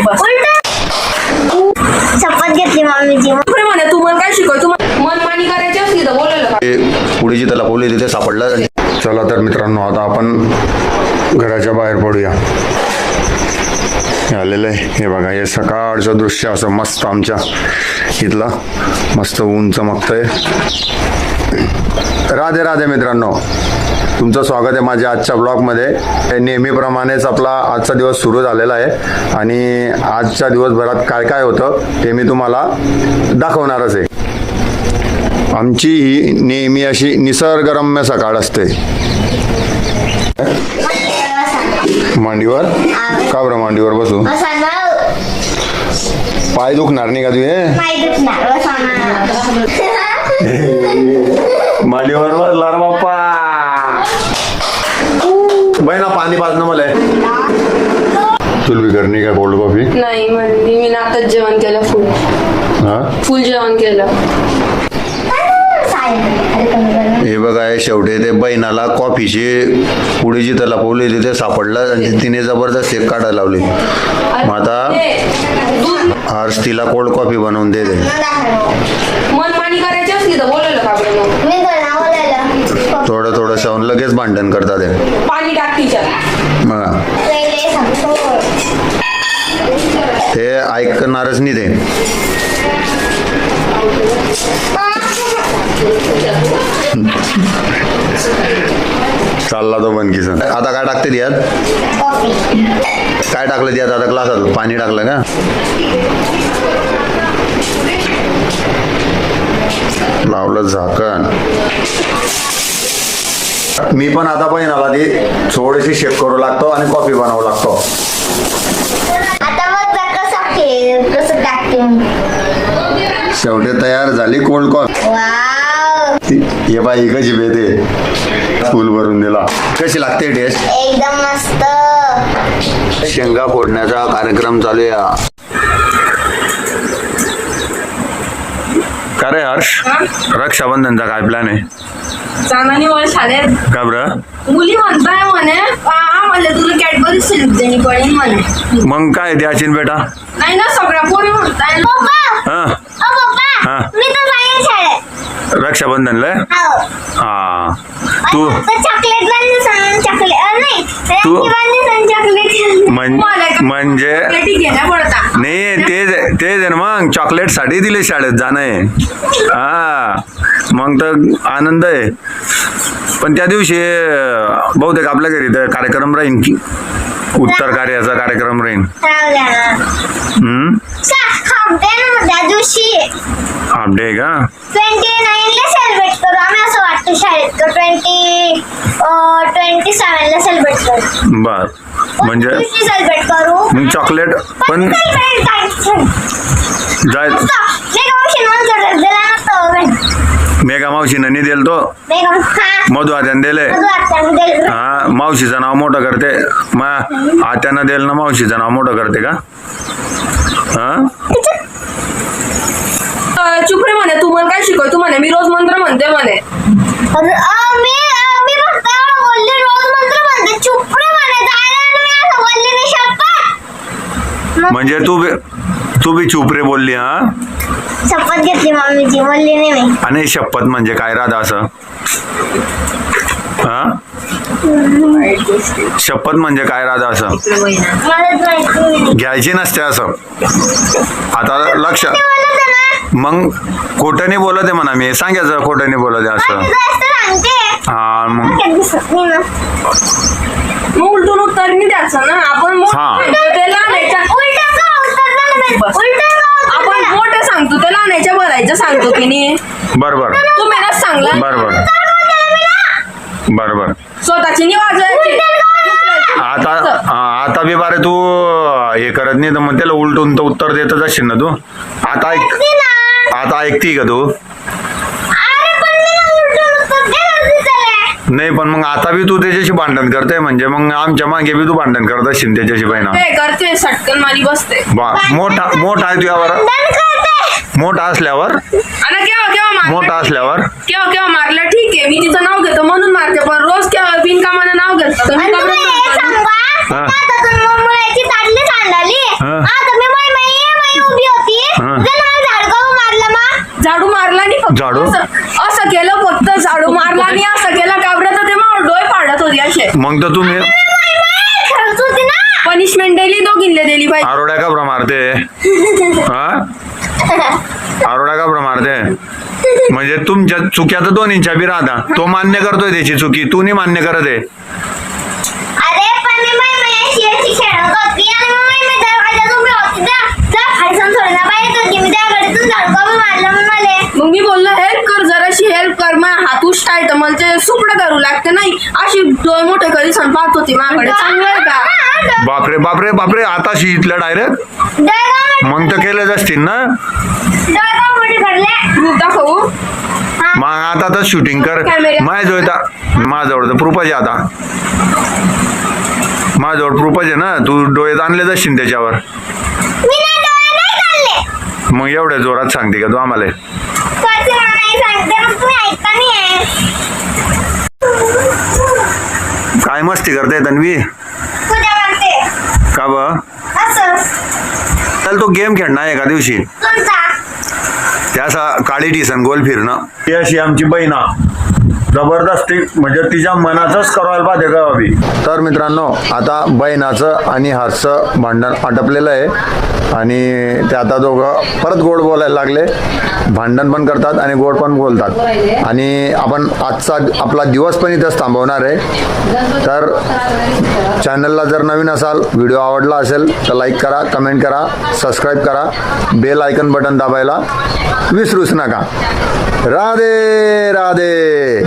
बस. शपथ घेतली मम्मीची. म्हणे तू मला काय शिकव, तू मनमानी करायची असली तर बोलायला का? पुढे जी त्याला बोलली तिथे सापडलं. चला तर मित्रांनो, आता आपण घराच्या बाहेर पडूया. आलेलं आहे हे बघा, हे सकाळचं दृश्य असं मस्त आमच्या इथला मस्त ऊन चमकतंय. राधे राधे मित्रांनो, तुमचं स्वागत आहे माझ्या आजच्या ब्लॉगमध्ये. नेहमीप्रमाणेच आपला आजचा दिवस सुरू झालेला आहे आणि आजच्या दिवसभरात काय काय होतं ते मी तुम्हाला दाखवणारच आहे. आमची ही नेहमी अशी निसर्गरम्य सकाळ असते. मांडीवर का बरं मांडीवर बसू? पाय दुखणार नाही का तुझे? मांडीवर बसला रे बाप्पा. बहिणा पाणी पाजणं मला तुला बिगर नाही काय बोल्ड कॉफी? नाही म्हणजे मी नाताच जेवण केलं, फुल जेवण केलं. हे बघा, हे शेवटी ते बहिणाला कॉफीची पुढे जी त्याला पोवली तिथे सापडलं आणि तिने जबरदस्त एक काढायला लावली. मग आता हर्ष तिला कोल्ड कॉफी बनवून दे. मनमानी करायची असली तर बोलायला का बरं? थोडं थोडं शाहून लगेच भांडण करतात ते. पाणी टाक तिच्यात. मग ते ऐकणारच नाही ते. चालला तो बनकीचा. आता काय टाकते त्यात? काय टाकलं त्यात आता? ग्लासात पाणी टाकलं का? लावलं झाकण. मी पण आता बहिणाला ती थोडीशी शेक करू लागतो आणि कॉफी बनवू लागतो. शेवटी तयार झाली कोल्ड कॉफी. हे बाई कशी बेते फुल भरून दिला. कशी लागते टेस्ट? एकदम मस्त. शेंगा फोडण्याचा कार्यक्रम चालू आहे. का रे हर्ष, रक्षाबंधनचा काय प्लॅन आहे? जाणानी मला शाळेत का बरं? मुली म्हणताय म्हणे आम्हाला तुला कॅडबरी सिल्क देणी पडेल म्हणे. मग काय द्यायची बेटा? नाही ना, सगळ्या पोरी म्हणताय. मी तर जाईन शाळेत रक्षाबंधनला. हा तू चॉकलेट म्हणजे नाही तेच आहे ना, मग चॉकलेट साठी दिले शाळेत जाणं आहे. हा मग तर आनंद आहे. पण त्या दिवशी बहुतेक आपल्या घरी तर कार्यक्रम राहीन की उत्तर कार्याचा कार्यक्रम राहीन. त्या दिवशी हाफ डे का? 29 ला सेलिब्रेट करू आम्ही असं वाटतं शाळेत. 27 ला सेलिब्रेट करू. बर, म्हणजे सेलिब्रेट करू. मग चॉकलेट पण जाय. मेघा मावशीनं नाही दिल तो, मधु आत्यानं दिले. हा, मावशीचं नाव मोठं करते. आत्यानं दिल ना, मावशीचं नाव मोठं करते का? हा, चुप रे म्हणे, तू मला काय शिकव, तू म्हणे मी रोज मंत्र म्हणते म्हणे. मी फक्त बोलले रोज मंत्र म्हणते. चुप रे म्हणे, बोलले नाही. शपथ म्हणजे तू बी चुप रे बोलली. हा, शपथ घेतली मम्मीची, बोलली नाही मी. आणि शपथ म्हणजे काय राधा असं? हा, शपथ म्हणजे काय राधा असं? घ्यायची नसते असं. आता लक्ष, मग खोटं नाही बोलत आहे म्हणा. मी सांगायचं खोटं नाही बोलत आहे असं. हा, मग उलटून उत्तर नाही द्यायचं ना आपण. आपण मोठे सांगतो त्याला आणायच्या बोलायचं सांगतो की नाही. बरोबर, तू मेहनत सांगला. बरोबर बरोबर. स्वतःची नाही वाजवायची. आता बी बारे तू हे करत नाही तर मग त्याला उलटून तर उत्तर देतच असशील ना तू. आता ऐकती का तू? नाही, पण मग आता बी तू त्याच्याशी भांडण करते म्हणजे मग आमच्या मागे बी तू भांडण करत असशील त्याच्याशी बहिणा. करते सटकन मारी बसते. मोठा आहे तुझ्यावर. मोठा असल्यावर मोठा असल्यावर केव्हा मारलं ठीक आहे, मी तिचं नाव घेतो म्हणून मारते. पण रोज केव्हा बिनकामानं नाव घेतो. झाडू असं केलं फक्त झाडू मारला आणि असं केलं काबराचं ते मग डोळे पाडत होती असे. मग तर तुम्ही खेळत होती ना. पनिशमेंट दिली दोघींना दिली पाहिजे. आरोड्या का बरं मारते हा आरोड्या का बरं मारते म्हणजे तुमच्या चुक्या तर दोन्हींच्या बी राहता. तो मान्य करतोय त्याची चुकी, तू नाही मान्य करत आहे. अरे पण मी माझ्याशी अशी खेळत होती आणि मग मी दरवाजात उभी होती त्या खायचं थोडं ना बाहेर होती मी त्या गडीतून झाडू मारलं म्हणून मला. मग मी बोललो हेल्प कर, जराशी हेल्प कर. मग हात उष्टाय तर मला ते सुपडं धरू लागते नाही. अशी डोळे मोठे कधी सण पाहत होती माझ्याकडे. चांगलं आहे का? बापरे बापरे बापरे आता इथलं डायरेक्ट मग तर केलंच असतील ना. प्रूफ दाखवू? मग आता तर शूटिंग कर. माझ्याजवळ तर प्रूफच आहे. आता माझ्याजवळ प्रूफच आहे ना. तू डोळे आणलेच असतील त्याच्यावर. मग एवढ्या जोरात सांगते का तू आम्हाला? काय मस्ती करते तन्वी का ब? चल तो गेम खेळणार एका दिवशी. त्याचा काळी टीसन गोल फिरणं. ती अशी आमची बहिणा जबरदस्ती म्हणजे तिच्या मनाचंच करायला पाहिजे का अभि. तर मित्रांनो आता बहिणाचं आणि हातचं भांडण आटपलेलं आहे आणि ते आता दोघं परत गोड बोलायला लागले. भांडण पण करतात आणि गोड पण बोलतात. आणि आपण आजचा आपला दिवस पण इथंच थांबवणार आहे. तर चॅनलला जर नवीन असाल, व्हिडिओ आवडला असेल तर लाईक करा, कमेंट करा, सबस्क्राईब करा, बेल आयकन बटन दाबायला विसरूच नका. राधे राधे.